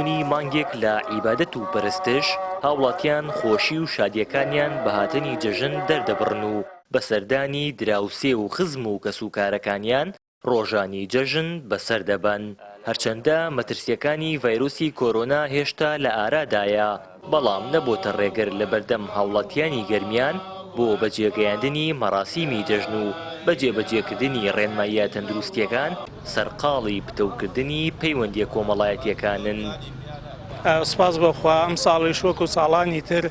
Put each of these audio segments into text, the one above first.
ڕابردوونی مانگێک لە عیبادەت و پەرستش هاوڵاتیان خۆشی و شادیەکانیان بە هاتنی جەژن دەردەبڕن و بەسەردانی دراوسێ و خزم و کەسوکارەکانیان ڕۆژانی جەژن بەسەر دەبەن. هەرچەندە مەترسیەکانی ڤایرۆسی کۆرۆنا هێشتا لە ئارادایە، بەڵام نەبۆتە ڕێگر لە بەردەم هاوڵاتیانی گەرمیان بۆ بەجێگەیاندنی مەراسیمی جەژن و بەجێبەجێکردنی ڕێنماییە تەندروستیەکان سەرقاڵی پتەوکردنی پەیوەندیە کۆمەڵایەتیەکانن. سپاس بەخوا ئەم ساڵیش وەکو ساڵانی تر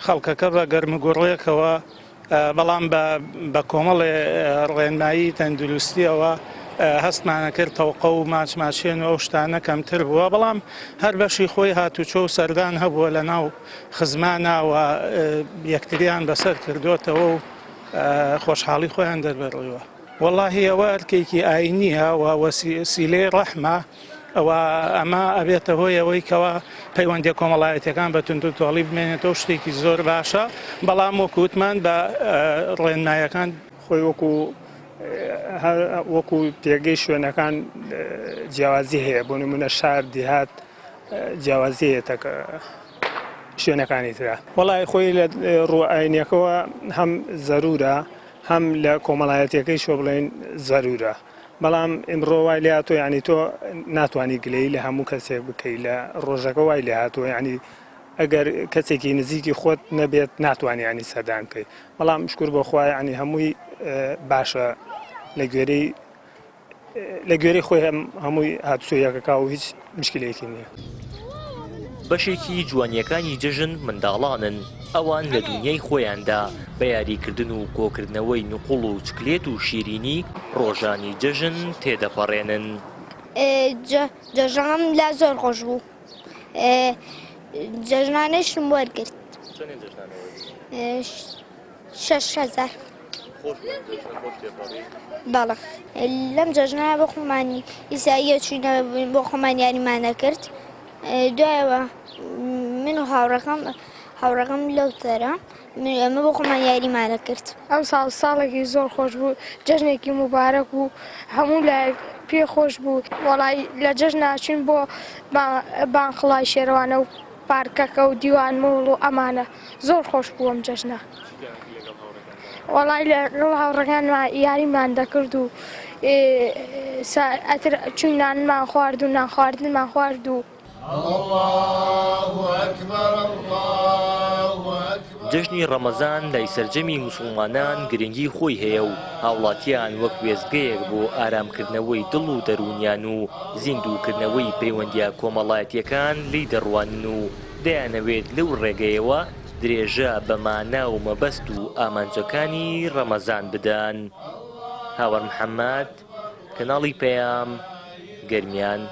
خەڵکەکە بە گەرمگوڕێکەوە بەڵام بە کۆمەڵێ ڕێنمایی تەندروستیەوە هەستمانە کرد تەوقە و ماچماچێن و ئەو شتانە کەمتر بووە، بەڵام هەر بەشی خۆی هاتوچۆ و سەردان هەبووە لە ناو خزمانەوە یەکتریان بەسەر کردوتەوە و خۆشحاڵی خۆیان دەربڕیوە. وەڵاهی ئەوە ئەرکێکی ئاینیە و وەسیلەی ڕەحمە، ئەوە ئەمە ئەبێتە هۆی ئەوەی کەەوە پەیوەندی کۆمەڵایەتەکان بە توندوتۆڵی بمێنێتەوە شتێکی زۆر باشە، بەڵام وەکووتمان بە ڕێنمایەکان خۆی وەکو پێگەی شوێنەکان جیاوازی هەیە، بۆ نمونە شار دیهات جیاوازیەتە شوێنەکانی ترا. وەڵای خۆی لە ڕوئاینیەکەوە هەم زەرورە هەم لە کۆمەڵایەتەکەی شۆ بڵێن زەرورە، بەڵام ئمڕۆ وای لێ هاتۆ یعنی تۆ ناتوانانی گلەی لە هەموو کەسێک بکەی لە ڕۆژەکە وای لێ هاتۆ، یعنی ئەگەر کەسێکی نزیکی خۆت نەبێت ناتوانانی ینی سەردان بکەیت، بەڵام شکر بەخوا ینی هەمووی باشە لە گوێرەی خۆی هەمووی هاتوچۆیەکەکە و هیچ مشکلێکی نییە. بەشێکی جوانیەکانی جەژن منداڵانن، ئەوان لە دنیای خۆیاندا بە یاریکردن و کۆکردنەوەی نوقوڵ و چکلێت و شیرینی ڕۆژانی جەژن تێدەپەڕێنن. جەژنم لا زۆر خۆش بوو، جەژنانەشم وەرگرت 6,000. بەڵێ لەم جەژنانە بۆ خۆمانی ئیساییە چوینە بۆ خۆمان یاریمانە کرد، دوایەوە من و هاوڕەکەم لەوتەرە ئەمە بۆ خۆمان یاریمانە کرد. ئەم ساڵێکی زۆر خۆش بوو، جەژنێکی مبارەک بوو، هەموو لای پێ خۆش بوو. وەڵای لە جەژن ناچین بۆ بانقڵای شێروانە و پارکەکە و دیوان مڵ و ئەمانە زۆر خۆش بوو ئەم جەژنە. وەڵای لەگەڵ هاوڕەکانمان یاریمان دەکرد و ئەتر چوین نانمان خوارد و نانخواردنمان خوارد و جەژنی ڕەمەزان لای سەرجەمی موسڵمانان گرنگی خۆی هەیە و هاوڵاتیان وەک وێستگەیەک بۆ ئارامکردنەوەی دڵ و دەرونیان و زیندووکردنەوەی پەیوەندیە کۆمەڵایەتیەکان لی دەڕوانن و دەیانەوێت لەو ڕێگەیەوە درێژە بە مانا و مەبەست و ئامانجەکانی ڕەمەزان بدەن. هاوەر محەممەد، کەناڵی پەیام، گەرمیان.